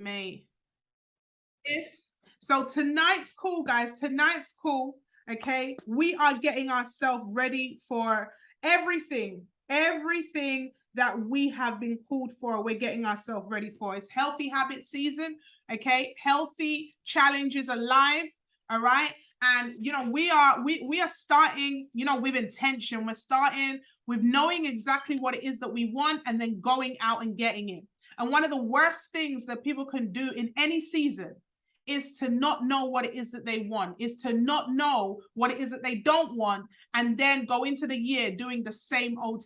me. So tonight's call, guys, tonight's call, okay, we are getting ourselves ready for everything that we have been called for. We're getting ourselves ready for. It's healthy habit season, okay, healthy challenges alive, all right. And we are starting, with intention. We're starting with knowing exactly what it is that we want and then going out and getting it. And one of the worst things that people can do in any season is to not know what it is that they want, is to not know what it is that they don't want, and then go into the year doing the same old.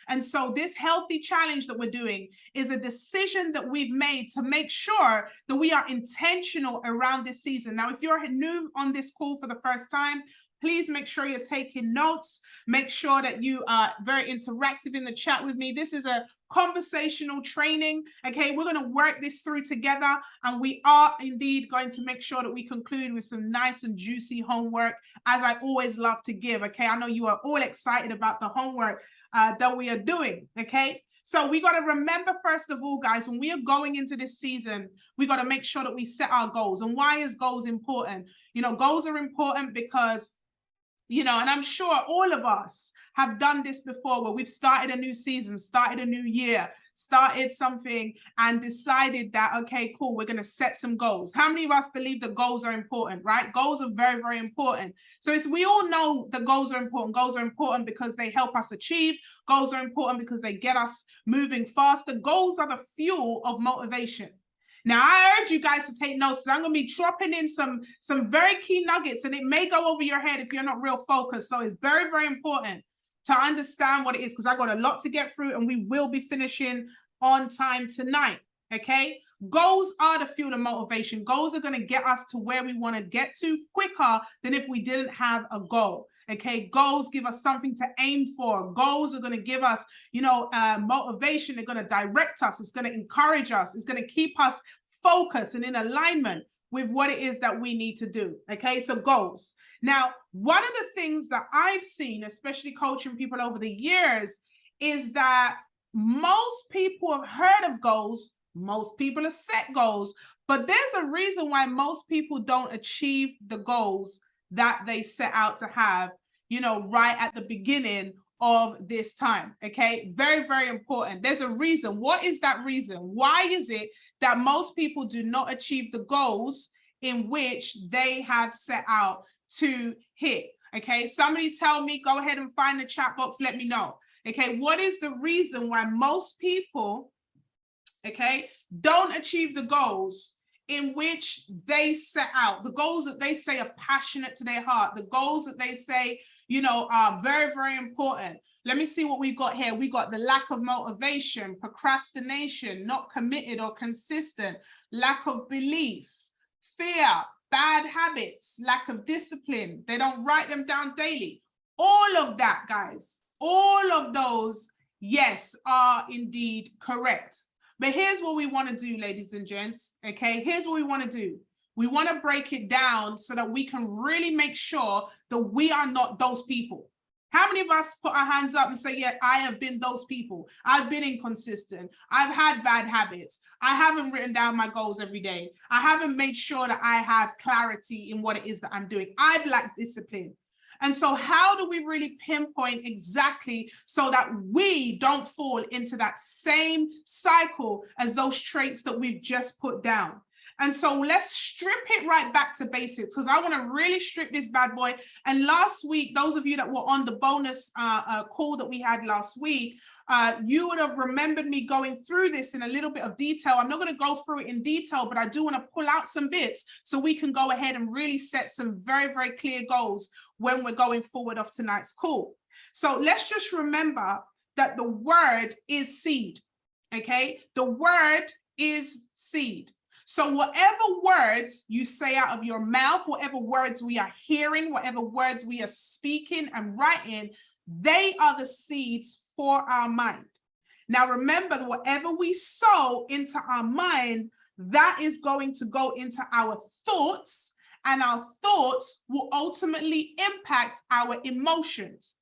And so this healthy challenge that we're doing is a decision that we've made to make sure that we are intentional around this season. Now, if you're new on this call for the first time, please make sure you're taking notes. Make sure that you are very interactive in the chat with me. This is a conversational training. Okay, we're going to work this through together, and we are indeed going to make sure that we conclude with some nice and juicy homework, as I always love to give. Okay, I know you are all excited about the homework that we are doing. Okay. So we got to remember, first of all, guys, when we are going into this season, we got to make sure that we set our goals. And why is goals important? Goals are important because and I'm sure all of us have done this before, where we've started a new season, started a new year, started something and decided that, okay, cool, we're going to set some goals. How many of us believe that goals are important, right? Goals are very, very important. So we all know that goals are important. Goals are important because they help us achieve. Goals are important because they get us moving faster. Goals are the fuel of motivation. Now, I urge you guys to take notes, because I'm going to be dropping in some very key nuggets, and it may go over your head if you're not real focused. So it's very, very important to understand what it is, because I've got a lot to get through, and we will be finishing on time tonight, okay? Goals are the fuel of motivation. Goals are going to get us to where we want to get to quicker than if we didn't have a goal. Okay, goals give us something to aim for. Goals are going to give us, motivation. They're going to direct us. It's going to encourage us. It's going to keep us focused and in alignment with what it is that we need to do. Okay, so goals. Now, one of the things that I've seen, especially coaching people over the years, is that most people have heard of goals. Most people have set goals, but there's a reason why most people don't achieve the goals that they set out to have, right at the beginning of this time. Okay, very, very important. There's a reason. What is that reason? Why is it that most people do not achieve the goals in which they have set out to hit? Okay, somebody tell me, go ahead and find the chat box, let me know. Okay, what is the reason why most people, okay, don't achieve the goals in which they set out, the goals that they say are passionate to their heart, the goals that they say, are very, very important? Let me see what we've got here. We got the lack of motivation, procrastination, not committed or consistent, lack of belief, fear, bad habits, lack of discipline. They don't write them down daily. All of that, guys, all of those, yes, are indeed correct. But here's what we want to do, ladies and gents, okay? Here's what we want to do. We want to break it down so that we can really make sure that we are not those people. How many of us put our hands up and say, yeah, I have been those people. I've been inconsistent. I've had bad habits. I haven't written down my goals every day. I haven't made sure that I have clarity in what it is that I'm doing. I've lacked discipline. And so how do we really pinpoint exactly so that we don't fall into that same cycle as those traits that we've just put down? And so let's strip it right back to basics, because I want to really strip this bad boy. And last week, those of you that were on the bonus call that we had last week, you would have remembered me going through this in a little bit of detail. I'm not going to go through it in detail, but I do want to pull out some bits so we can go ahead and really set some very, very clear goals when we're going forward off tonight's call. So let's just remember that the word is seed, okay? The word is seed. So whatever words you say out of your mouth, whatever words we are hearing, whatever words we are speaking and writing, they are the seeds for our mind. Now, remember that whatever we sow into our mind, that is going to go into our thoughts, and our thoughts will ultimately impact our emotions.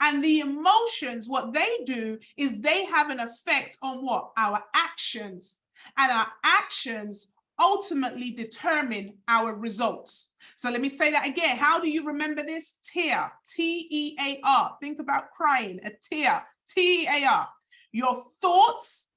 And the emotions, what they do is they have an effect on what? Our actions. and our actions ultimately determine our results. So let me say that again. How do you remember this? Tear, T-E-A-R. Think about crying, a tear, T-E-A-R. Your thoughts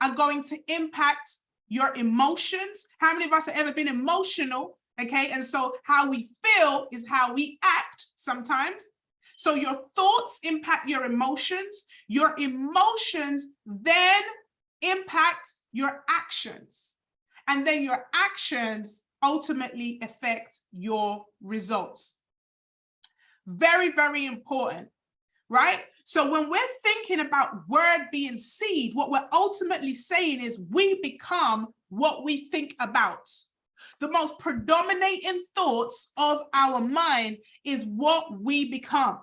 are going to impact your emotions. How many of us have ever been emotional? Okay, and so how we feel is how we act sometimes. So your thoughts impact your emotions then impact your actions. And then your actions ultimately affect your results. Very, very important, right? So when we're thinking about word being seed, what we're ultimately saying is we become what we think about. The most predominating thoughts of our mind is what we become.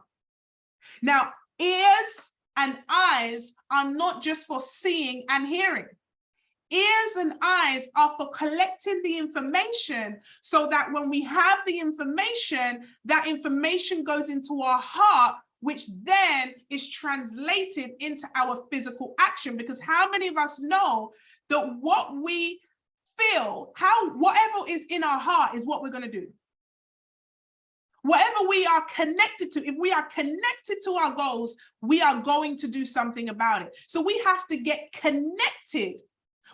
Now, ears and eyes are not just for seeing and hearing. Ears and eyes are for collecting the information so that when we have the information, that information goes into our heart, which then is translated into our physical action. Because how many of us know that what we feel, whatever is in our heart is what we're going to do? Whatever we are connected to, if we are connected to our goals, we are going to do something about it. So we have to get connected.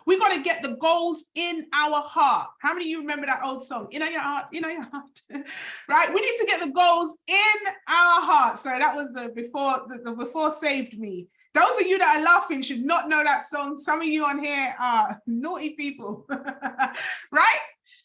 We got to get the goals in our heart. How many of you remember that old song? In your heart, in your heart, right? We need to get the goals in our heart. Sorry, that was the before saved me. Those of you that are laughing should not know that song. Some of you on here are naughty people, right?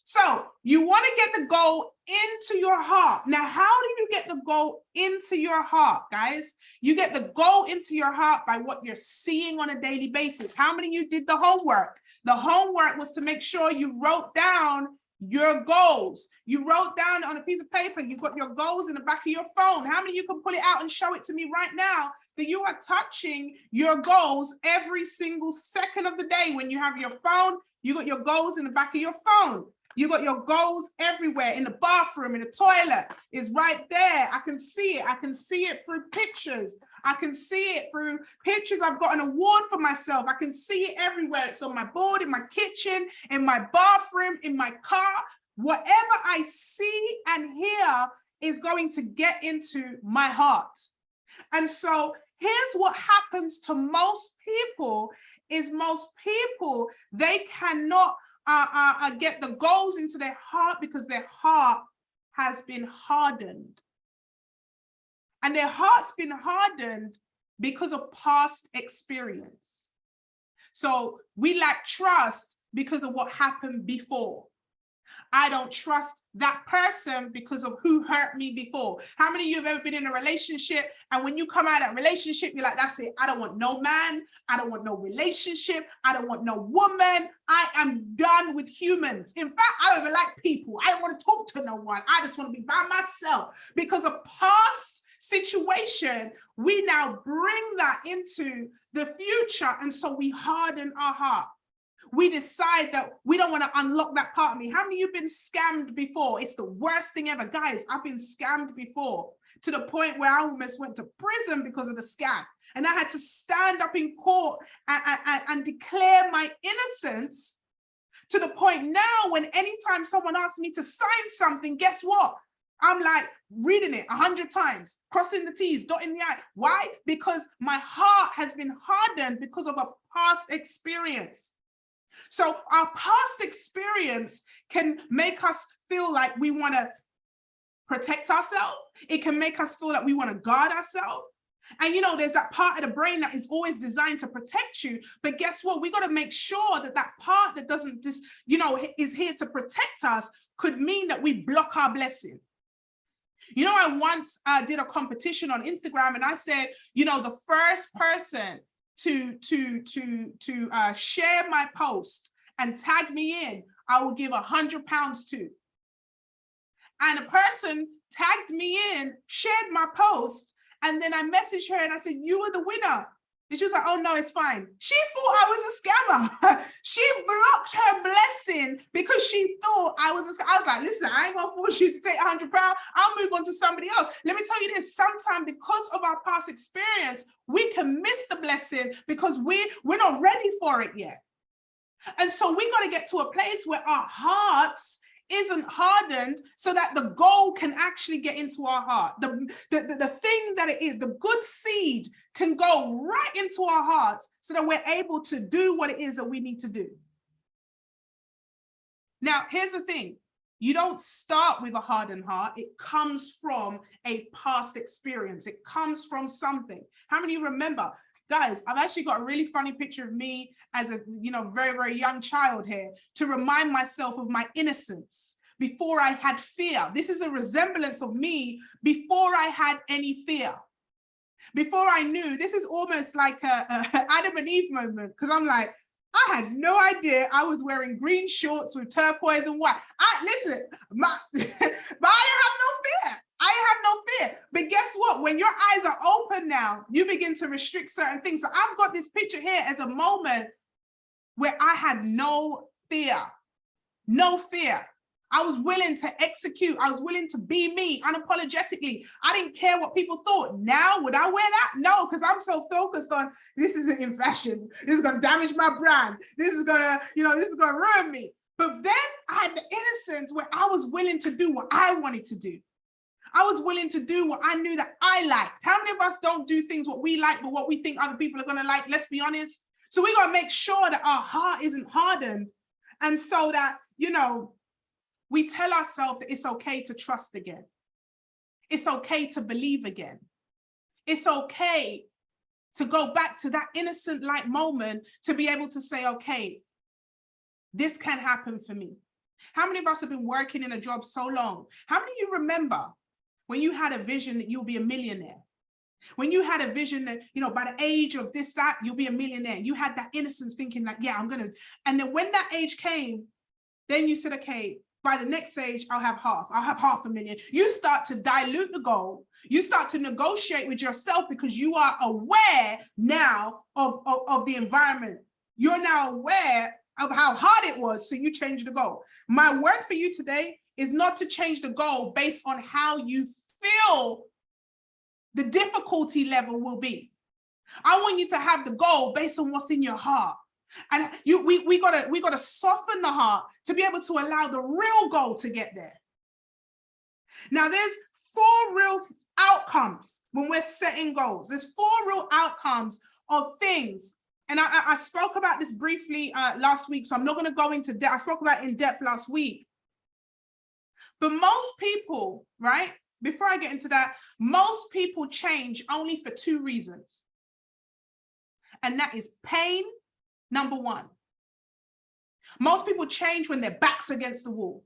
So you want to get the goal into your heart. Now, how do you get the goal into your heart, guys? You get the goal into your heart by what you're seeing on a daily basis. How many of you did the homework? The homework was to make sure you wrote down your goals. You wrote down on a piece of paper, you've got your goals in the back of your phone. How many of you can pull it out and show it to me right now that you are touching your goals every single second of the day? When you have your phone, you got your goals in the back of your phone. You got your goals everywhere, in the bathroom, in the toilet. It's right there. I can see it. I can see it through pictures. I can see it through pictures. I've got an award for myself. I can see it everywhere. It's on my board, in my kitchen, in my bathroom, in my car. Whatever I see and hear is going to get into my heart. And so here's what happens to most people is they cannot get the goals into their heart because their heart has been hardened. And their heart's been hardened because of past experience. So we lack trust because of what happened before. I don't trust that person because of who hurt me before. How many of you have ever been in a relationship and when you come out of that relationship, you're like, that's it. I don't want no man. I don't want no relationship. I don't want no woman. I am done with humans. In fact, I don't even like people. I don't want to talk to no one. I just want to be by myself. Because of past situation, we now bring that into the future. And so we harden our heart. We decide that we don't want to unlock that part of me. How many of you have been scammed before? It's the worst thing ever. Guys, I've been scammed before to the point where I almost went to prison because of the scam. And I had to stand up in court and declare my innocence to the point now when anytime someone asks me to sign something, guess what? I'm like reading it 100 times, crossing the T's, dotting the I. Why? Because my heart has been hardened because of a past experience. So our past experience can make us feel like we want to protect ourselves. It can make us feel like we want to guard ourselves. And you know, there's that part of the brain that is always designed to protect you. But guess what? We got to make sure that that part that doesn't just, you know, is here to protect us could mean that we block our blessing. You know, I once did a competition on Instagram and I said, you know, the first person to share my post and tag me in, I will give £100 to. And a person tagged me in, shared my post, and then I messaged her and I said, you were the winner. And she was like, oh no, it's fine. She thought I was a scammer. She blocked her blessing because she thought I was a scammer. I was like, listen, I ain't gonna force you to take £100. I'll move on to somebody else. Let me tell you this, sometimes because of our past experience, we can miss the blessing because we're not ready for it yet. And so we got to get to a place where our hearts isn't hardened so that the goal can actually get into our heart. The thing that it is, the good seed can go right into our hearts so that we're able to do what it is that we need to do. Now, here's the thing. You don't start with a hardened heart. It comes from a past experience. It comes from something. How many remember? Guys, I've actually got a really funny picture of me as a, very, very young child here to remind myself of my innocence before I had fear. This is a resemblance of me before I had any fear. Before I knew, this is almost like a Adam and Eve moment, because I'm like, I had no idea I was wearing green shorts with turquoise and white. Listen, but I have no fear. I have no fear. But guess what? When your eyes are open now, you begin to restrict certain things. So I've got this picture here as a moment where I had no fear. No fear. I was willing to execute. I was willing to be me unapologetically. I didn't care what people thought. Now, would I wear that? No, because I'm so focused on this isn't in fashion. This is going to damage my brand. This is going to, this is going to ruin me. But then I had the innocence where I was willing to do what I wanted to do. I was willing to do what I knew that I liked. How many of us don't do things what we like, but what we think other people are going to like? Let's be honest. So we got to make sure that our heart isn't hardened. And so that, we tell ourselves that it's okay to trust again. It's okay to believe again. It's okay to go back to that innocent like moment to be able to say, okay, this can happen for me. How many of us have been working in a job so long? How many of you remember when you had a vision that you'll be a millionaire? When you had a vision that, by the age of this, that, you'll be a millionaire. You had that innocence thinking that, yeah, I'm going to. And then when that age came, then you said, okay, by the next stage, I'll have half a million. You start to dilute the goal. You start to negotiate with yourself because you are aware now of the environment. You're now aware of how hard it was, so you change the goal. My word for you today is not to change the goal based on how you feel the difficulty level will be. I want you to have the goal based on what's in your heart. And we gotta soften the heart to be able to allow the real goal to get there. Now, there's 4 real outcomes when we're setting goals. There's 4 real outcomes of things. And I spoke about this briefly last week, so I'm not going to go into depth. I spoke about it in depth last week. But most people, right, before I get into that, most people change only for 2 reasons. And that is pain, number 1. Most people change when their back's against the wall.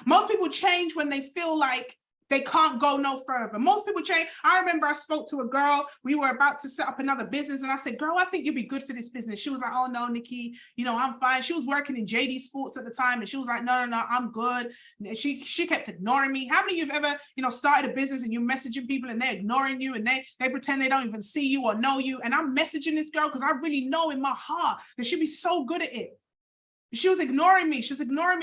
Most people change when they feel like they can't go no further. Most people change. I remember I spoke to a girl. We were about to set up another business. And I said, girl, I think you'd be good for this business. She was like, oh, no, Nikki, I'm fine. She was working in JD Sports at the time. And she was like, no, I'm good. She kept ignoring me. How many of you have ever, started a business and you're messaging people and they're ignoring you and they pretend they don't even see you or know you? And I'm messaging this girl because I really know in my heart that she'd be so good at it. She was ignoring me. She was ignoring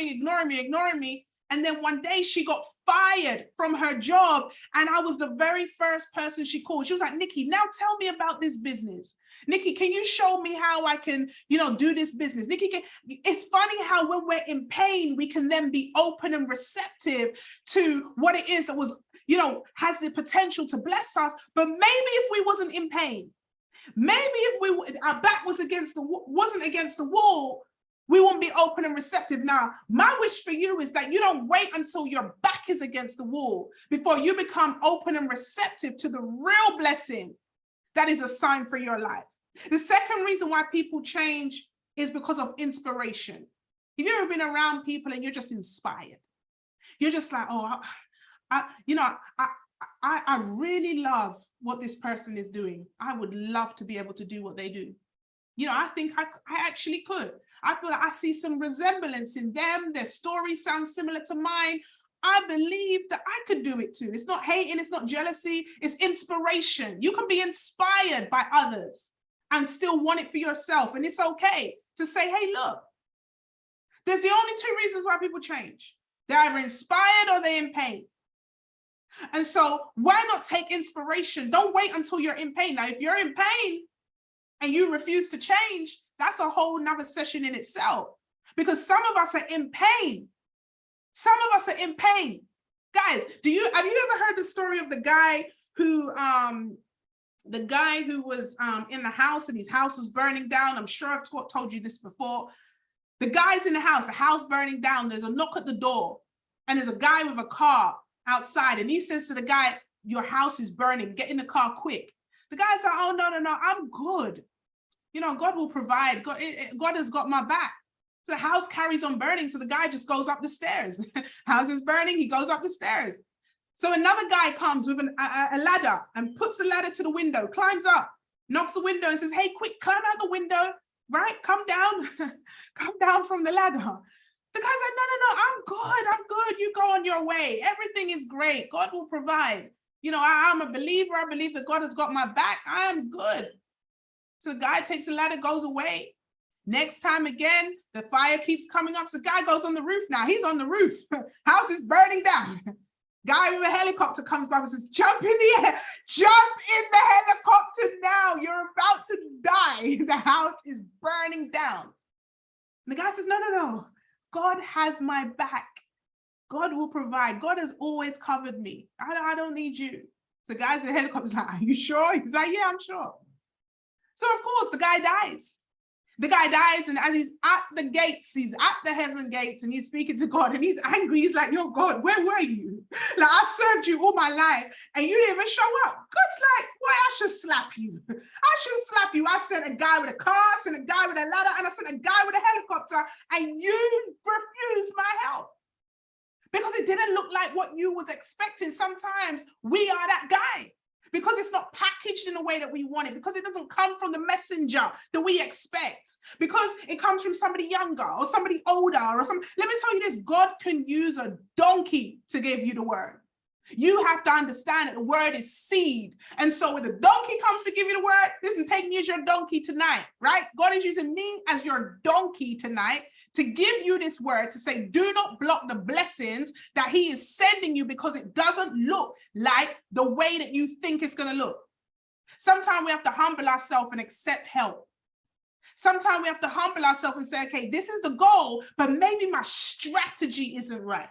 me. And then one day she got fired from her job. And I was the very first person she called. She was like, Nikki, now tell me about this business. Nikki, can you show me how I can, do this business? Nikki, it's funny how when we're in pain, we can then be open and receptive to what it is that was, has the potential to bless us. But maybe if we wasn't in pain, maybe if our back wasn't against the wall, we won't be open and receptive. Now, my wish for you is that you don't wait until your back is against the wall before you become open and receptive to the real blessing that is assigned for your life. The second reason why people change is because of inspiration. Have you ever been around people and you're just inspired? You're just like, oh, I really love what this person is doing. I would love to be able to do what they do. I think I actually could. I feel like I see some resemblance in them. Their story sounds similar to mine. I believe that I could do it too. It's not hating, it's not jealousy, it's inspiration. You can be inspired by others and still want it for yourself. And it's okay to say, hey, look, there's the only 2 reasons why people change. They're either inspired or they're in pain. And so why not take inspiration? Don't wait until you're in pain. Now, if you're in pain, and you refuse to change, that's a whole nother session in itself, because some of us are in pain. Some of us are in pain. Guys, have you ever heard the story of the guy who was in the house and his house was burning down? I'm sure I've told you this before. The guy's in the house burning down. There's a knock at the door, and there's a guy with a car outside, and he says to the guy, your house is burning, get in the car quick. The guy's like, oh, no, I'm good. You know, God will provide. God has got my back. So the house carries on burning. So the guy just goes up the stairs. House is burning. He goes up the stairs. So another guy comes with a ladder and puts the ladder to the window, climbs up, knocks the window and says, hey, quick, climb out the window, right? Come down, come down from the ladder. The guy's like, no, I'm good. You go on your way. Everything is great. God will provide. You know, I'm a believer. I believe that God has got my back. I am good. So the guy takes the ladder, goes away. Next time again, the fire keeps coming up. So the guy goes on the roof now. He's on the roof. House is burning down. Guy with a helicopter comes by and says, jump in the air. Jump in the helicopter now. You're about to die. The house is burning down. And the guy says, no. God has my back. God will provide. God has always covered me. I don't need you. So the guy's in the helicopter's like, are you sure? He's like, yeah, I'm sure. So of course the guy dies. The guy dies, and as he's at the gates, he's at the heaven gates, and he's speaking to God, and he's angry. He's like, yo, God, where were you? Like, I served you all my life, and you didn't even show up. God's like, well, I should slap you. I should slap you. I sent a guy with a car, I sent a guy with a ladder, and I sent a guy with a helicopter, and you refused my help. Because it didn't look like what you was expecting. Sometimes we are that guy. Because it's not packaged in the way that we want it, because it doesn't come from the messenger that we expect, because it comes from somebody younger or somebody older or some. Let me tell you this, God can use a donkey to give you the word. You have to understand that the word is seed. And so when the donkey comes to give you the word, listen, take me as your donkey tonight, right? God is using me as your donkey tonight to give you this word, to say, do not block the blessings that he is sending you, because it doesn't look like the way that you think it's going to look. Sometimes we have to humble ourselves and accept help. Sometimes we have to humble ourselves and say, okay, this is the goal, but maybe my strategy isn't right.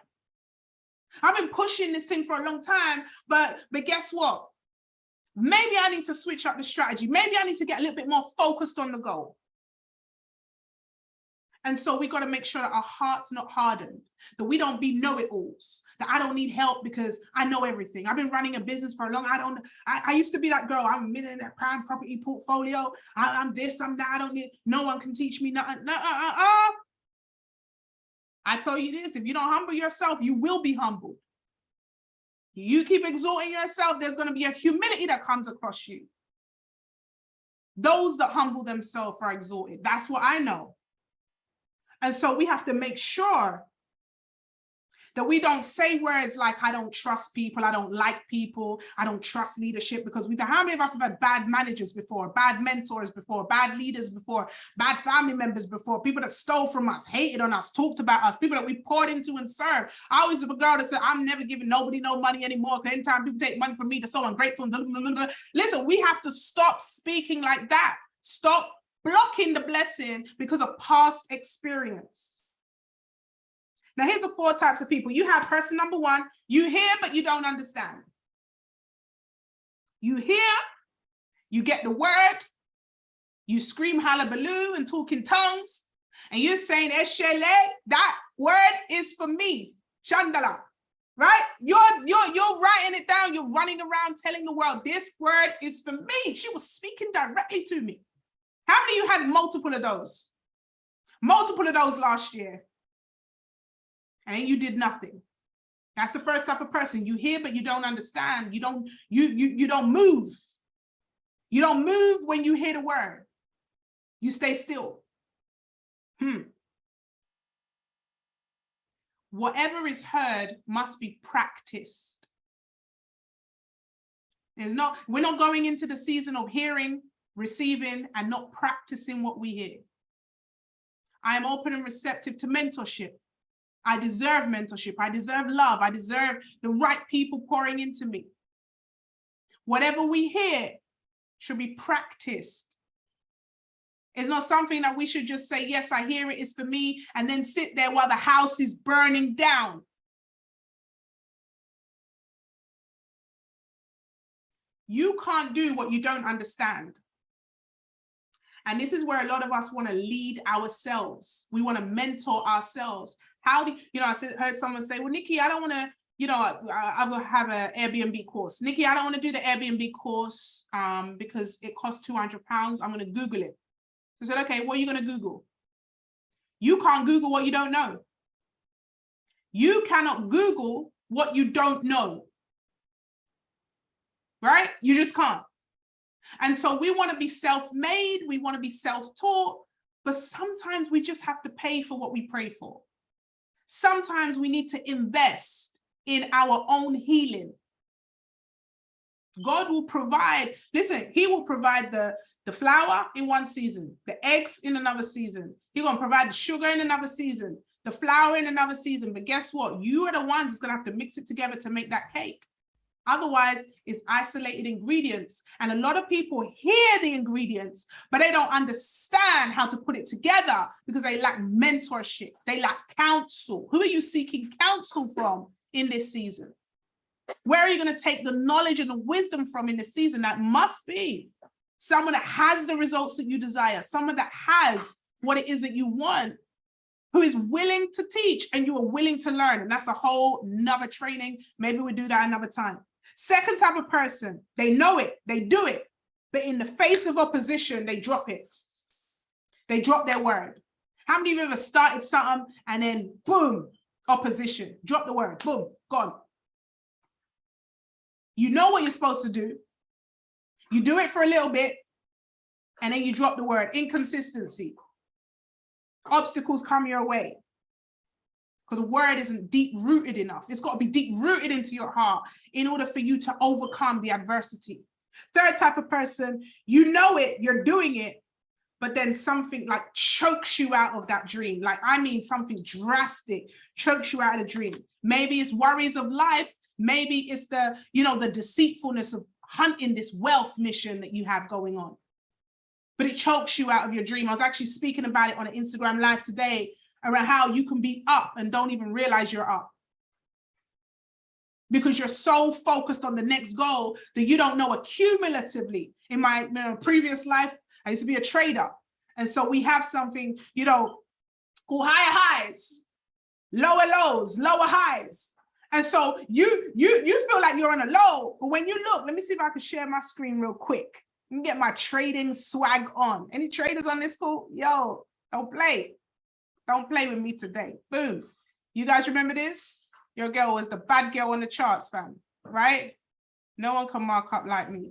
I've been pushing this thing for a long time, but guess what? Maybe I need to switch up the strategy. Maybe I need to get a little bit more focused on the goal. And so we got to make sure that our heart's not hardened, that we don't be know-it-alls, that I don't need help because I know everything. I've been running a business for a long time. I used to be that girl. I'm a millionaire prime property portfolio. I'm this, I'm that. I don't need, no one can teach me nothing. I tell you this, if you don't humble yourself, you will be humbled. You keep exalting yourself, there's going to be a humility that comes across you. Those that humble themselves are exalted. That's what I know. And so we have to make sure that we don't say words like, I don't trust people, I don't like people, I don't trust leadership, because how many of us have had bad managers before, bad mentors before, bad leaders before, bad family members before, people that stole from us, hated on us, talked about us, people that we poured into and served. I always have a girl that said, I'm never giving nobody no money anymore, because anytime people take money from me, they're so ungrateful. Listen, we have to stop speaking like that. Stop blocking the blessing because of past experience. Now, here's the 4 types of people. You have person number 1, you hear, but you don't understand. You hear, you get the word, you scream hullabaloo and talk in tongues, and you're saying, Eshele, that word is for me, Chandala, right? You're writing it down, you're running around telling the world, this word is for me. She was speaking directly to me. How many of you had multiple of those? Multiple of those last year. And you did nothing. That's the first type of person. You hear, but you don't understand. You don't move. You don't move when you hear the word. You stay still. Whatever is heard must be practiced. We're not going into the season of hearing, receiving, and not practicing what we hear. I am open and receptive to mentorship. I deserve mentorship. I deserve love. I deserve the right people pouring into me. Whatever we hear should be practiced. It's not something that we should just say, yes, I hear it, it's for me, and then sit there while the house is burning down. You can't do what you don't understand. And this is where a lot of us want to lead ourselves. We want to mentor ourselves. How do you know, I heard someone say, well, Nikki, I don't want to, you know, I will have an Airbnb course. Nikki, I don't want to do the Airbnb course because it costs £200. I'm going to Google it. I said, okay, what are you going to Google? You can't Google what you don't know. You cannot Google what you don't know. Right? You just can't. And so we want to be self-made. We want to be self-taught. But sometimes we just have to pay for what we pray for. Sometimes we need to invest in our own healing. God will provide, listen, he will provide the flour in one season, the eggs in another season. He's going to provide the sugar in another season, the flour in another season. But guess what? You are the ones that's going to have to mix it together to make that cake. Otherwise, it's isolated ingredients. And a lot of people hear the ingredients, but they don't understand how to put it together because they lack mentorship. They lack counsel. Who are you seeking counsel from in this season? Where are you going to take the knowledge and the wisdom from in this season? That must be someone that has the results that you desire, someone that has what it is that you want, who is willing to teach and you are willing to learn. And that's a whole nother training. Maybe we'll do that another time. Second type of person, they know it, they do it, but in the face of opposition, they drop it. They drop their word. How many of you ever started something and then boom, opposition, drop the word, boom, gone. You know what you're supposed to do. You do it for a little bit and then you drop the word. Inconsistency. Obstacles come your way. Because the word isn't deep rooted enough. It's got to be deep rooted into your heart in order for you to overcome the adversity. Third type of person, you know it, you're doing it, but then something like chokes you out of that dream. Like, I mean, something drastic chokes you out of the dream. Maybe it's worries of life. Maybe it's the, you know, the deceitfulness of hunting this wealth mission that you have going on. But it chokes you out of your dream. I was actually speaking about it on an Instagram live today around how you can be up and don't even realize you're up. Because you're so focused on the next goal that you don't know accumulatively. In my previous life, I used to be a trader. And so we have something, you know, called higher highs, lower lows, lower highs. And so you feel like you're on a low, but when you look, let me see if I can share my screen real quick. Let me get my trading swag on. Any traders on this call? Yo, don't play. Don't play with me today. Boom. You guys remember this? Your girl was the bad girl on the charts, fam, right? No one can mark up like me,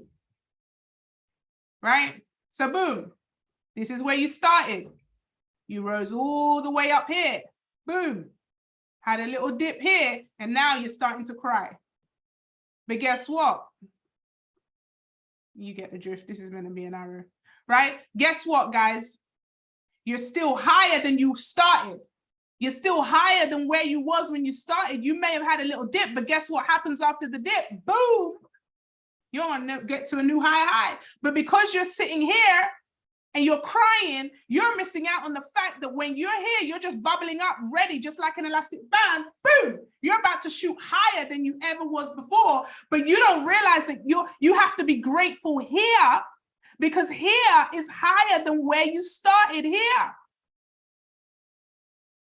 right? So boom, this is where you started. You rose all the way up here. Boom. Had a little dip here, and now you're starting to cry. But guess what? You get the drift. This is going to be an arrow, right? Guess what, guys? You're still higher than you started. You're still higher than where you was when you started. You may have had a little dip, but guess what happens after the dip? Boom! You're going to get to a new high. But because you're sitting here and you're crying, you're missing out on the fact that when you're here, you're just bubbling up, ready, just like an elastic band. Boom! You're about to shoot higher than you ever was before, but you don't realize that you have to be grateful here, because here is higher than where you started here.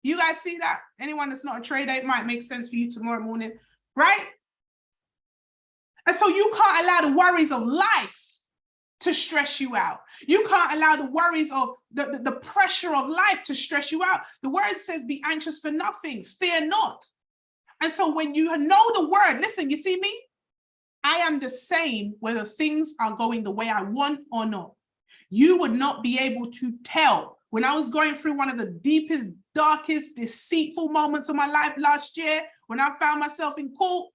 You guys see that? Anyone that's not a trader, it might make sense for you tomorrow morning, right? And so you can't allow the worries of life to stress you out. You can't allow the worries of the pressure of life to stress you out. The word says, be anxious for nothing, fear not. And so when you know the word, listen, you see me? I am the same whether things are going the way I want or not. You would not be able to tell. When I was going through one of the deepest, darkest, deceitful moments of my life last year, when I found myself in court,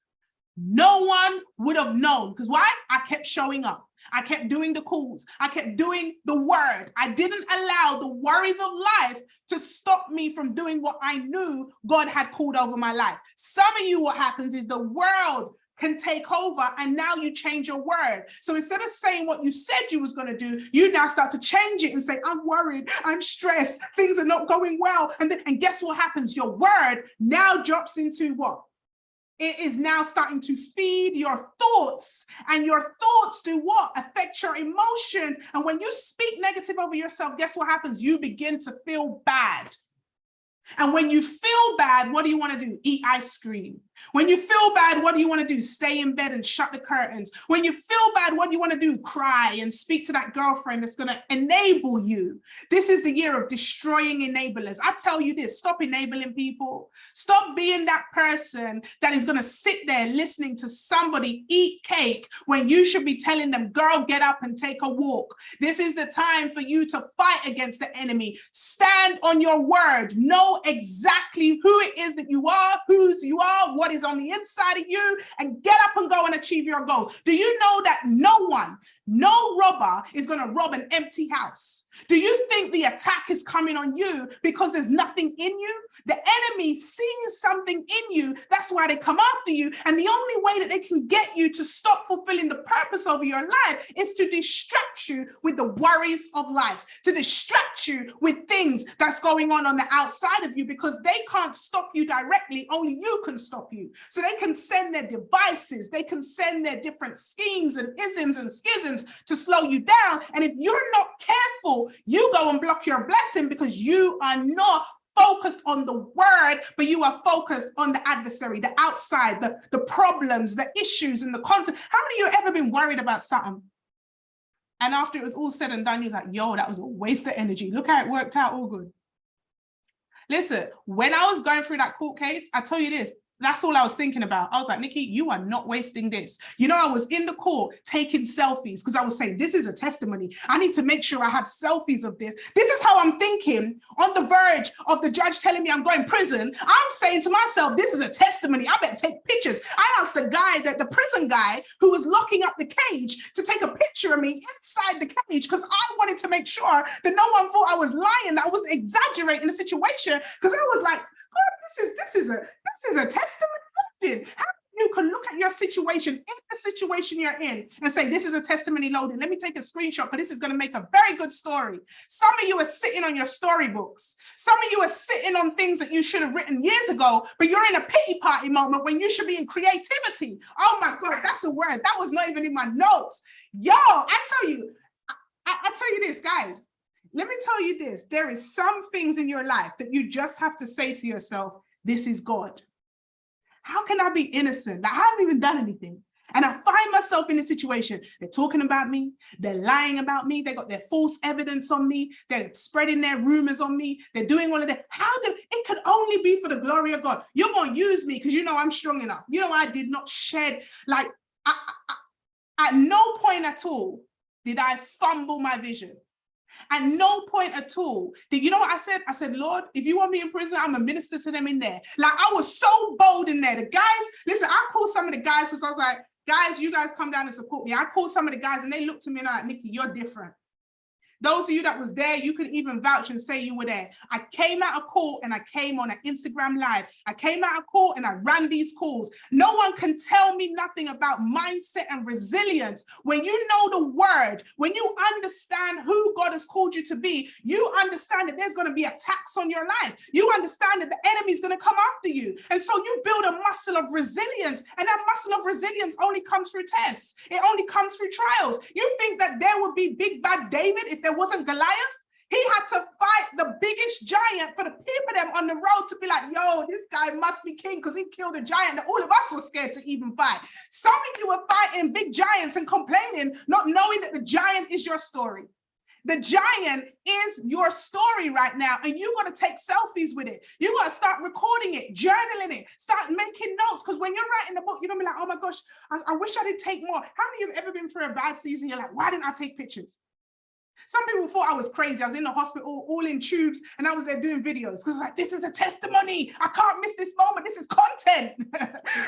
no one would have known. Because why? I kept showing up. I kept doing the calls. I kept doing the word. I didn't allow the worries of life to stop me from doing what I knew God had called over my life. Some of you, what happens is the world can take over, and now you change your word. So instead of saying what you said you was going to do, you now start to change it and say, I'm worried, I'm stressed, things are not going well. And guess what happens? Your word now drops into what? It is now starting to feed your thoughts, and your thoughts do what? Affect your emotions. And when you speak negative over yourself, guess what happens? You begin to feel bad. And when you feel bad, what do you want to do? Eat ice cream. When you feel bad, what do you want to do? Stay in bed and shut the curtains. When you feel bad, what do you want to do? Cry and speak to that girlfriend that's going to enable you. This is the year of destroying enablers. I tell you this, stop enabling people. Stop being that person that is going to sit there listening to somebody eat cake when you should be telling them, girl, get up and take a walk. This is the time for you to fight against the enemy. Stand on your word. Know exactly who it is that you are, whose you are, what is on the inside of you, and get up and go and achieve your goals. Do you know that no robber is going to rob an empty house? Do you think the attack is coming on you because there's nothing in you? The enemy sees something in you. That's why they come after you. And the only way that they can get you to stop fulfilling the purpose of your life is to distract you with the worries of life, to distract you with things that's going on the outside of you, because they can't stop you directly. Only you can stop you. So they can send their devices. They can send their different schemes and isms and schisms to slow you down. And if you're not careful, you go and block your blessing because you are not focused on the word, but you are focused on the adversary, the outside, the problems, the issues, and the content. How many of you have ever been worried about something? And after it was all said and done, you're like, yo, that was a waste of energy. Look how it worked out all good. Listen, when I was going through that court case, I tell you this, that's all I was thinking about. I was like, Nikki, you are not wasting this. You know, I was in the court taking selfies because I was saying, this is a testimony. I need to make sure I have selfies of this. This is how I'm thinking on the verge of the judge telling me I'm going to prison. I'm saying to myself, this is a testimony. I better take pictures. I asked the prison guy who was locking up the cage to take a picture of me inside the cage because I wanted to make sure that no one thought I was lying, that I was exaggerating the situation, because I was like, God, this is a testimony. How you can look at your situation, in the situation you're in, and say, this is a testimony loading. Let me take a screenshot, but this is going to make a very good story. Some of you are sitting on your storybooks. Some of you are sitting on things that you should have written years ago, but you're in a pity party moment when you should be in creativity. Oh my God, that's a word. That was not even in my notes. Yo, I tell you this, guys. Let me tell you this. There is some things in your life that you just have to say to yourself, this is God. How can I be innocent? Like, I haven't even done anything. And I find myself in a situation. They're talking about me. They're lying about me. They got their false evidence on me. They're spreading their rumors on me. They're doing all of that. It could only be for the glory of God. You're going to use me because you know I'm strong enough. You know, I did not shed, like, at no point at all did I fumble my vision. At no point at all. You know what I said? I said, Lord, if you want me in prison, I'm a minister to them in there. Like, I was so bold in there. The guys, listen, I called some of the guys because I was like, guys, you guys come down and support me. I called some of the guys and they looked at me like, Nikki, you're different. Those of you that was there, you can even vouch and say you were there. I came out of court and I came on an Instagram live. I came out of court and I ran these calls. No one can tell me nothing about mindset and resilience. When you know the word, when you understand who God has called you to be, you understand that there's going to be attacks on your life. You understand that the enemy is going to come after you. And so you build a muscle of resilience, and that muscle of resilience only comes through tests. It only comes through trials. You think that there would be big bad David if there wasn't Goliath? He had to fight the biggest giant for the people them on the road to be like, yo, this guy must be king because he killed a giant that all of us were scared to even fight. Some of you are fighting big giants and complaining, not knowing that the giant is your story. The giant is your story right now, and you got to take selfies with it. You got to start recording it, journaling it, start making notes, because when you're writing the book, you're going to be like, oh my gosh, I wish I did take more. How many of you have ever been through a bad season? You're like, why didn't I take pictures? Some people thought I was crazy. I was in the hospital, all in tubes, and I was there doing videos because like, this is a testimony. I can't miss this moment. This is content.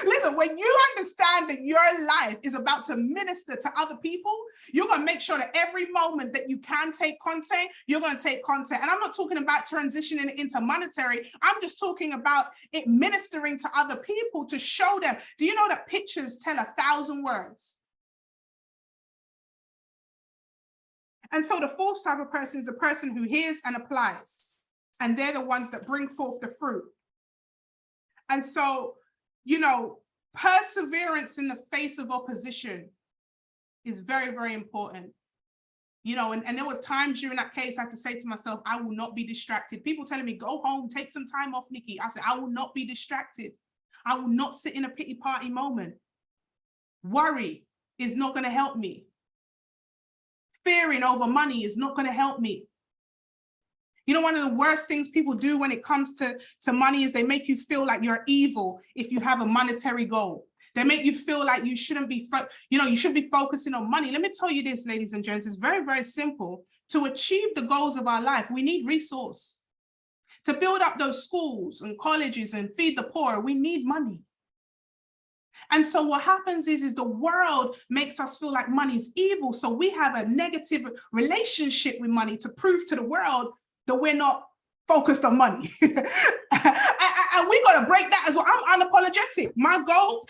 Listen, when you understand that your life is about to minister to other people, you're going to make sure that every moment that you can take content, you're going to take content. And I'm not talking about transitioning it into monetary. I'm just talking about it ministering to other people to show them. Do you know that pictures tell 1,000 words? And so the fourth type of person is a person who hears and applies. And they're the ones that bring forth the fruit. And so, you know, perseverance in the face of opposition is very, very important. You know, and there was times during that case I had to say to myself, I will not be distracted. People telling me, go home, take some time off, Nikki. I said, I will not be distracted. I will not sit in a pity party moment. Worry is not going to help me. Fearing over money is not going to help me. You know, one of the worst things people do when it comes to money is they make you feel like you're evil if you have a monetary goal. They make you feel like you shouldn't be, you should be focusing on money. Let me tell you this, ladies and gents, it's very, very simple. To achieve the goals of our life, we need resource. To build up those schools and colleges and feed the poor, we need money. And so what happens is the world makes us feel like money is evil. So we have a negative relationship with money to prove to the world that we're not focused on money. And we got to break that as well. I'm unapologetic. My goal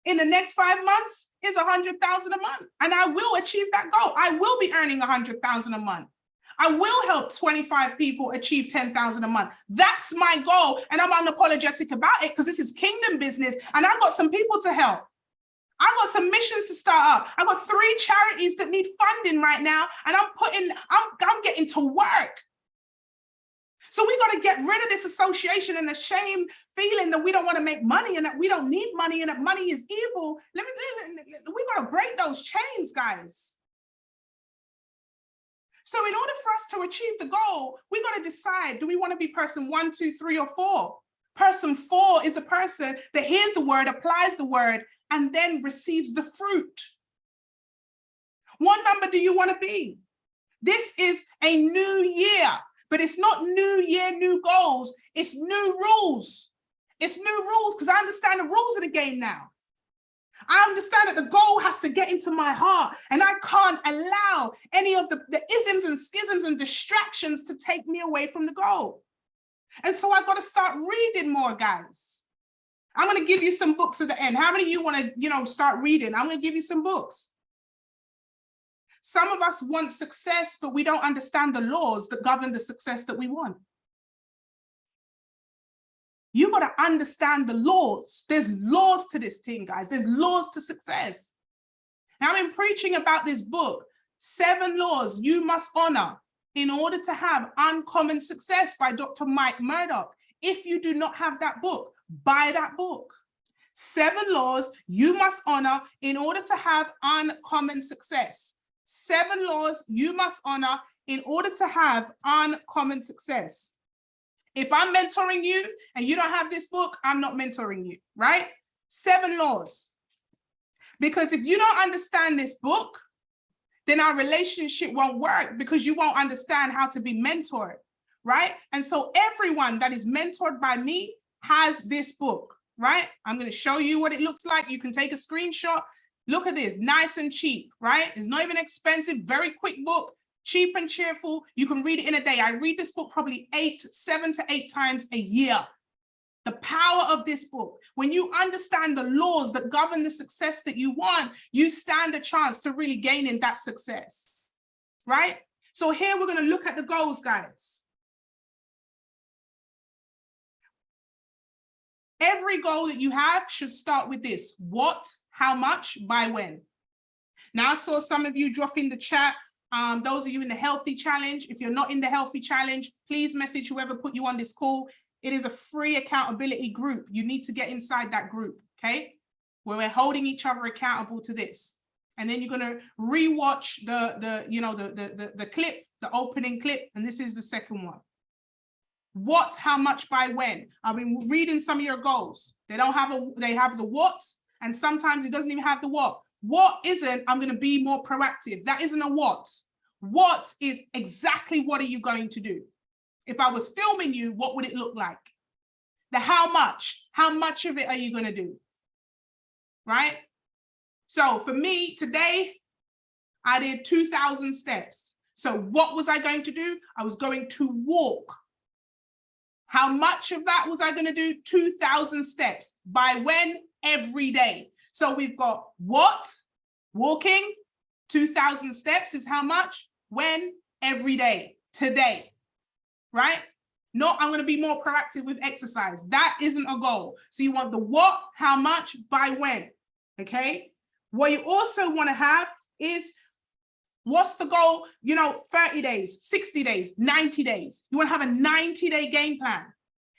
in the next 5 months is 100,000 a month. And I will achieve that goal. I will be earning 100,000 a month. I will help 25 people achieve 10,000 a month. That's my goal. And I'm unapologetic about it because this is kingdom business. And I've got some people to help. I've got some missions to start up. I've got 3 charities that need funding right now. And I'm getting to work. So we got to get rid of this association and the shame feeling that we don't want to make money and that we don't need money and that money is evil. We got to break those chains, guys. So in order for us to achieve the goal, we got to decide, do we want to be person 1, 2, 3, or 4? Person 4 is a person that hears the word, applies the word, and then receives the fruit. What number do you want to be? This is a new year, but it's not new year, new goals. It's new rules. It's new rules because I understand the rules of the game now. I understand that the goal has to get into my heart and I can't allow any of the isms and schisms and distractions to take me away from the goal. And so I've got to start reading more, guys. I'm going to give you some books at the end. How many of you want to, start reading? I'm going to give you some books. Some of us want success, but we don't understand the laws that govern the success that we want. You got to understand the laws. There's laws to this thing, guys. There's laws to success. Now, I've been preaching about this book, 7 Laws You Must Honor in Order to Have Uncommon Success by Dr. Mike Murdock. If you do not have that book, buy that book. 7 Laws You Must Honor in Order to Have Uncommon Success. 7 Laws You Must Honor in Order to Have Uncommon Success. If I'm mentoring you and you don't have this book, I'm not mentoring you, right? 7 laws. Because if you don't understand this book, then our relationship won't work because you won't understand how to be mentored, right? And so everyone that is mentored by me has this book, right? I'm going to show you what it looks like. You can take a screenshot. Look at this, nice and cheap, right? It's not even expensive, very quick book. Cheap and cheerful. You can read it in a day. I read this book probably 7 to 8 times a year. The power of this book. When you understand the laws that govern the success that you want, you stand a chance to really gaining that success, right? So here we're going to look at the goals, guys. Every goal that you have should start with this. What, how much, by when. Now I saw some of you drop in the chat. Those of you in the Healthy Challenge, if you're not in the Healthy Challenge, please message whoever put you on this call. It is a free accountability group. You need to get inside that group, okay? Where we're holding each other accountable to this. And then you're going to rewatch the clip, the opening clip, and this is the second one. What, how much, by when? I've been reading some of your goals. They have the what, and sometimes it doesn't even have the what. What isn't, I'm going to be more proactive. That isn't a what. What is exactly what are you going to do? If I was filming you, what would it look like? The how much of it are you going to do? Right? So for me today, I did 2,000 steps. So what was I going to do? I was going to walk. How much of that was I going to do? 2,000 steps. By when? Every day. So we've got what? Walking. 2,000 steps is how much? When? Every day. Today. Right? No, I'm going to be more proactive with exercise. That isn't a goal. So you want the what, how much, by when. Okay? What you also want to have is, what's the goal? 30 days, 60 days, 90 days. You want to have a 90-day game plan.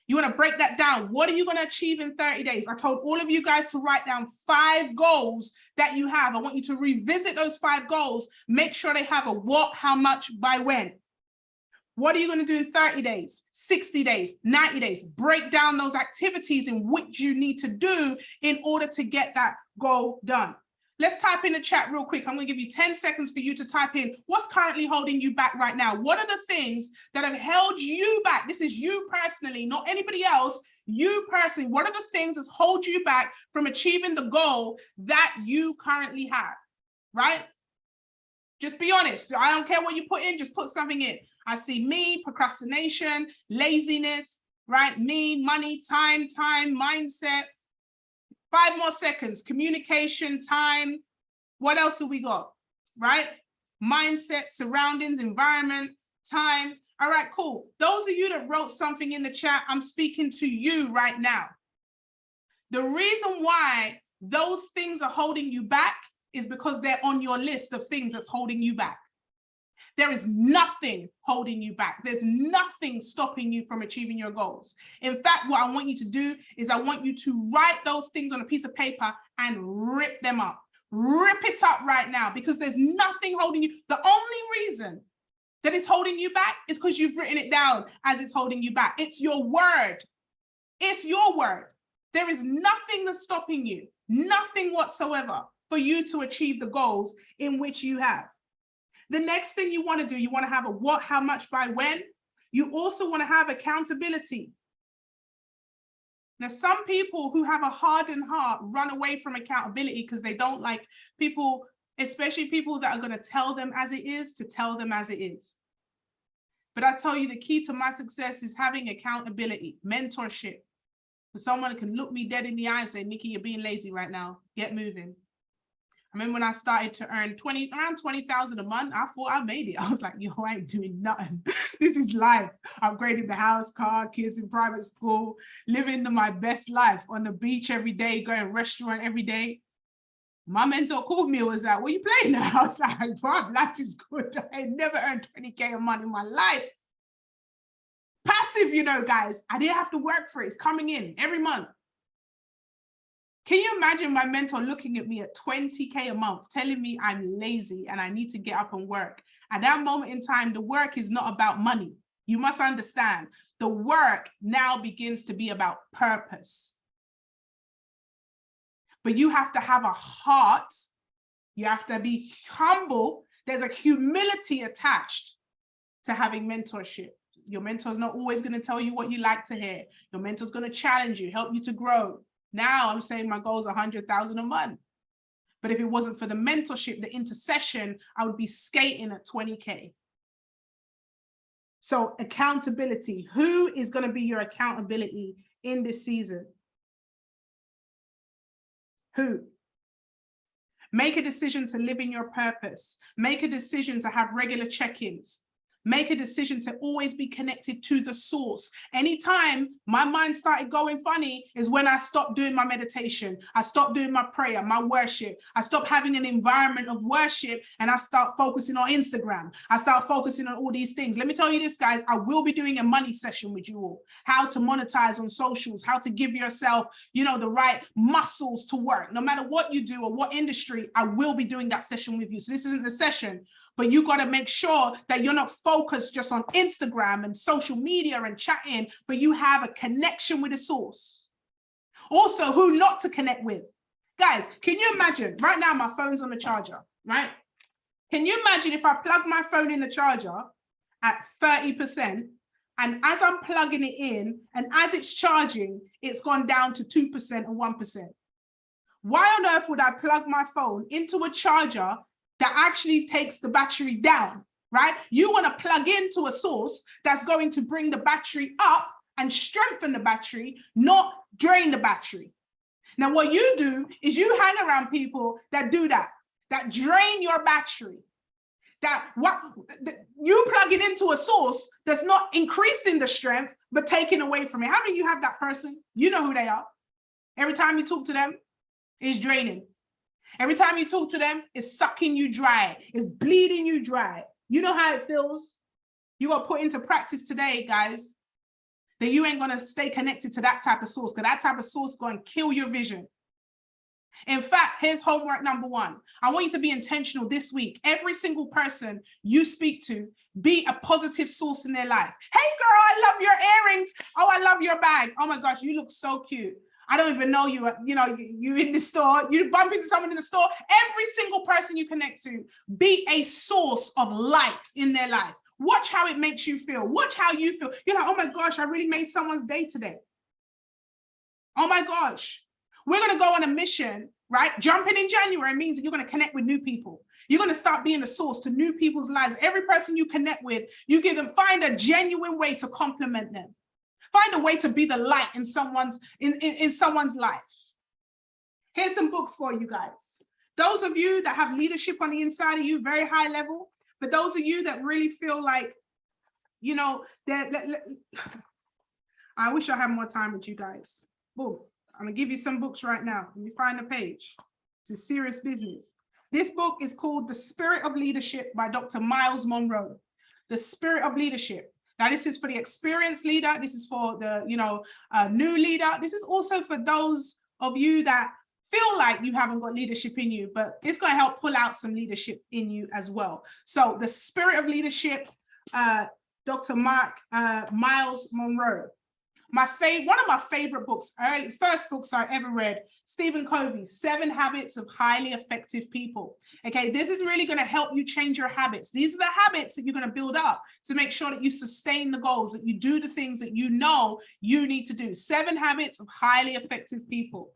You want to break that down. What are you going to achieve in 30 days? I told all of you guys to write down 5 goals that you have. I want you to revisit those 5 goals. Make sure they have a what, how much, by when. What are you going to do in 30 days, 60 days, 90 days? Break down those activities in which you need to do in order to get that goal done. Let's type in the chat real quick. I'm going to give you 10 seconds for you to type in what's currently holding you back right now. What are the things that have held you back? This is you personally, not anybody else. You personally, what are the things that hold you back from achieving the goal that you currently have, right? Just be honest. I don't care what you put in, just put something in. I see me, procrastination, laziness, right? Me, money, time, mindset. 5 more seconds. Communication, time. What else have we got? Right? Mindset, surroundings, environment, time. All right, cool. Those of you that wrote something in the chat, I'm speaking to you right now. The reason why those things are holding you back is because they're on your list of things that's holding you back. There is nothing holding you back. There's nothing stopping you from achieving your goals. In fact, what I want you to do is I want you to write those things on a piece of paper and rip them up. Rip it up right now, because there's nothing holding you. The only reason that it's holding you back is because you've written it down as it's holding you back. It's your word. It's your word. There is nothing that's stopping you, nothing whatsoever, for you to achieve the goals in which you have. The next thing you want to do, you want to have a what, how much, by when. You also want to have accountability. Now, some people who have a hardened heart run away from accountability because they don't like people, especially people that are going to tell them as it is, to tell them as it is. But I tell you, the key to my success is having accountability, mentorship. For someone that can look me dead in the eye and say, Nikki, you're being lazy right now. Get moving. I remember when I started to earn around 20,000 a month, I thought I made it. I was like, yo, I ain't doing nothing. This is life. Upgrading the house, car, kids in private school, living my best life on the beach every day, going to a restaurant every day. My mentor called me and was like, what are you playing now? I was like, bro, life is good. I ain't never earned 20K a month in my life. Passive, guys. I didn't have to work for it. It's coming in every month. Can you imagine my mentor looking at me at 20K a month, telling me I'm lazy and I need to get up and work? At that moment in time, the work is not about money. You must understand, the work now begins to be about purpose. But you have to have a heart. You have to be humble. There's a humility attached to having mentorship. Your mentor's not always going to tell you what you like to hear. Your mentor's going to challenge you, help you to grow. Now I'm saying my goal is 100,000 a month. But if it wasn't for the mentorship, the intercession, I would be skating at 20K. So accountability. Who is going to be your accountability in this season? Who? Make a decision to live in your purpose. Make a decision to have regular check-ins. Make a decision to always be connected to the source. Anytime my mind started going funny is when I stopped doing my meditation. I stopped doing my prayer, my worship. I stopped having an environment of worship and I start focusing on Instagram. I start focusing on all these things. Let me tell you this, guys, I will be doing a money session with you all. How to monetize on socials, how to give yourself, the right muscles to work. No matter what you do or what industry, I will be doing that session with you. So this isn't the session, but you got to make sure that you're not focused just on Instagram and social media and chatting, but you have a connection with the source. Also, who not to connect with. Guys, can you imagine? Right now, my phone's on the charger, right? Can you imagine if I plug my phone in the charger at 30%, and as I'm plugging it in and as it's charging, it's gone down to 2% and 1%. Why on earth would I plug my phone into a charger that actually takes the battery down, right? You want to plug into a source that's going to bring the battery up and strengthen the battery, not drain the battery. Now, what you do is you hang around people that do that drain your battery. That what you plugging into a source that's not increasing the strength, but taking away from it. How many of you have that person? You know who they are. Every time you talk to them, it's draining. Every time you talk to them, it's sucking you dry. It's bleeding you dry. You know how it feels? You got to put into practice today, guys, that you ain't going to stay connected to that type of source, because that type of source is going to kill your vision. In fact, here's homework number 1. I want you to be intentional this week. Every single person you speak to, be a positive source in their life. Hey, girl, I love your earrings. Oh, I love your bag. Oh my gosh, you look so cute. I don't even know you. You know, you in the store, you bump into someone in the store. Every single person you connect to, be a source of light in their life. Watch how it makes you feel. Watch how you feel. You're like, oh my gosh, I really made someone's day today. Oh my gosh. We're going to go on a mission, right? Jumping in January means that you're going to connect with new people. You're going to start being a source to new people's lives. Every person you connect with, you give them, find a genuine way to compliment them. Find a way to be the light in someone's life. Here's some books for you guys. Those of you that have leadership on the inside of you, very high level, but those of you that really feel like, you know, I wish I had more time with you guys. Boom. I'm gonna give you some books right now. Let me find a page. It's serious business. This book is called The Spirit of Leadership by Dr. Myles Munroe. The Spirit of Leadership. Now, this is for the experienced leader. This is for the, new leader. This is also for those of you that feel like you haven't got leadership in you, but it's going to help pull out some leadership in you as well. So The Spirit of Leadership, Dr. Myles Munroe. One of my favorite books, first books I ever read, Stephen Covey's 7 Habits of Highly Effective People. Okay, this is really going to help you change your habits. These are the habits that you're going to build up to make sure that you sustain the goals, that you do the things that you know you need to do. 7 Habits of Highly Effective People.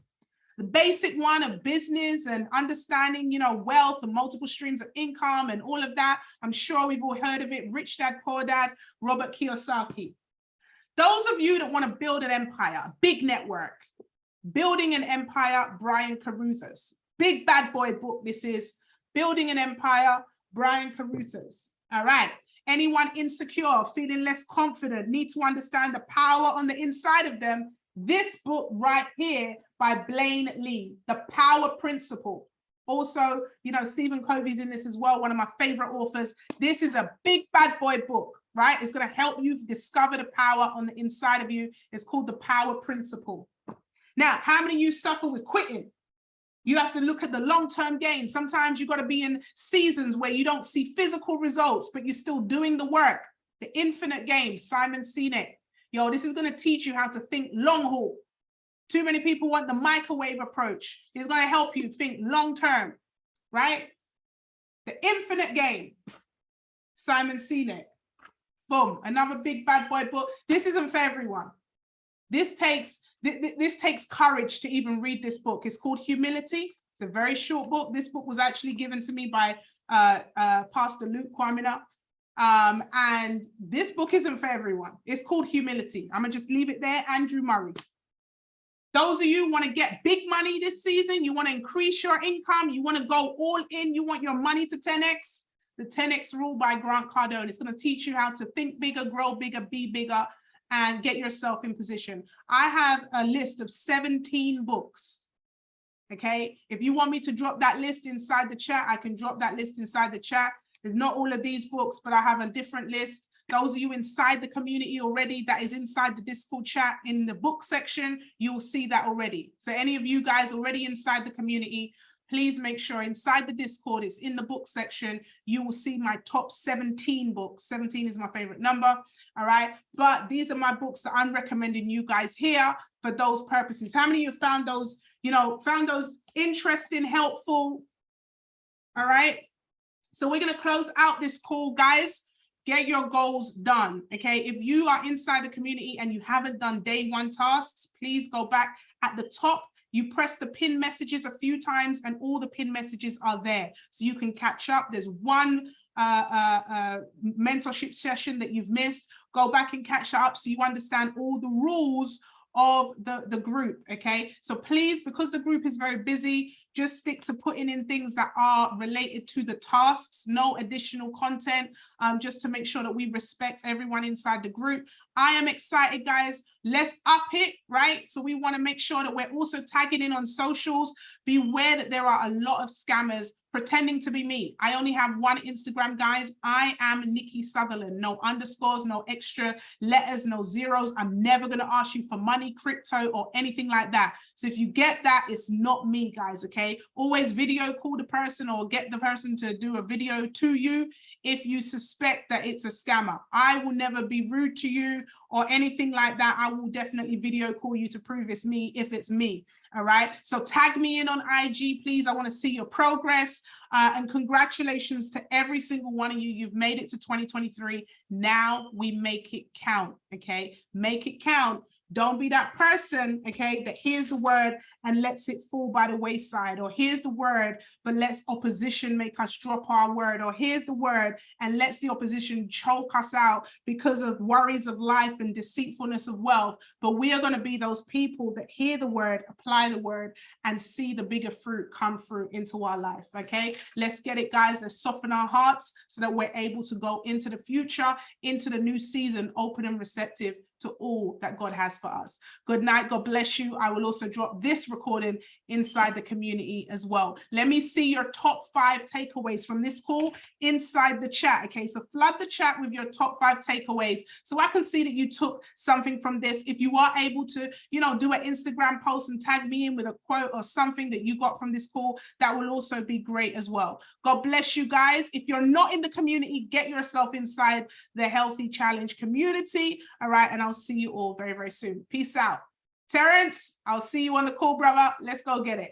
The basic one of business and understanding, wealth and multiple streams of income and all of that. I'm sure we've all heard of it. Rich Dad, Poor Dad, Robert Kiyosaki. Those of you that want to build an empire, a big network, Building an Empire, Brian Carruthers. Big bad boy book this is. Building an Empire, Brian Carruthers. All right. Anyone insecure, feeling less confident, need to understand the power on the inside of them. This book right here by Blaine Lee, The Power Principle. Also, Stephen Covey's in this as well, one of my favorite authors. This is a big bad boy book. Right? It's going to help you discover the power on the inside of you. It's called The Power Principle. Now, how many of you suffer with quitting? You have to look at the long-term gain. Sometimes you got to be in seasons where you don't see physical results, but you're still doing the work. The Infinite Game, Simon Sinek. This is going to teach you how to think long haul. Too many people want the microwave approach. It's going to help you think long-term, right? The Infinite Game, Simon Sinek. Boom, another big bad boy book. This isn't for everyone. This takes courage to even read this book. It's called Humility. It's a very short book. This book was actually given to me by Pastor Luke Kwamina. And this book isn't for everyone. It's called Humility. I'm gonna just leave it there. Andrew Murray. Those of you want to get big money this season, you want to increase your income, you want to go all in, you want your money to 10x, The 10X Rule by Grant Cardone. It's going to teach you how to think bigger, grow bigger, be bigger, and get yourself in position. I have a list of 17 books. Okay. If you want me to drop that list inside the chat, I can drop that list inside the chat. There's not all of these books, but I have a different list. Those of you inside the community already, that is inside the Discord chat in the book section, you will see that already. So any of you guys already inside the community, please make sure inside the Discord, it's in the book section, you will see my top 17 books. 17 is my favorite number, all right? But these are my books that I'm recommending you guys here for those purposes. How many of you found those, found those interesting, helpful, all right? So we're going to close out this call, guys. Get your goals done, okay? If you are inside the community and you haven't done day 1 tasks, please go back at the top. You press the pin messages a few times and all the pin messages are there. So you can catch up. There's one mentorship session that you've missed. Go back and catch up so you understand all the rules of the group, okay? So please, because the group is very busy, just stick to putting in things that are related to the tasks, no additional content, just to make sure that we respect everyone inside the group. I am excited, guys. Let's up it, right? So we want to make sure that we're also tagging in on socials. Beware that there are a lot of scammers pretending to be me. I only have one Instagram, guys. I am Nikki Sutherland. No underscores, no extra letters, no zeros. I'm never going to ask you for money, crypto, or anything like that. So if you get that, it's not me, guys, okay? Always video call the person or get the person to do a video to you if you suspect that it's a scammer. I will never be rude to you or anything like that. I will definitely video call you to prove it's me if it's me. All right. So tag me in on IG, please. I want to see your progress. And congratulations to every single one of you. You've made it to 2023. Now we make it count. Okay. Make it count. Don't be that person, okay, that hears the word and lets it fall by the wayside, or here's the word, but lets opposition make us drop our word, or here's the word and lets the opposition choke us out because of worries of life and deceitfulness of wealth. But we are going to be those people that hear the word, apply the word, and see the bigger fruit come through into our life, okay? Let's get it, guys. Let's soften our hearts so that we're able to go into the future, into the new season, open and receptive to all that God has for us. Good night. God bless you. I will also drop this recording inside the community as well. Let me see your top 5 takeaways from this call inside the chat. Okay, so flood the chat with your top 5 takeaways so I can see that you took something from this. If you are able to, do an Instagram post and tag me in with a quote or something that you got from this call, that will also be great as well. God bless you, guys. If you're not in the community, get yourself inside the Healthy Challenge community. All right, and I'll see you all very, very soon. Peace out. Terrence, I'll see you on the call, brother. Let's go get it.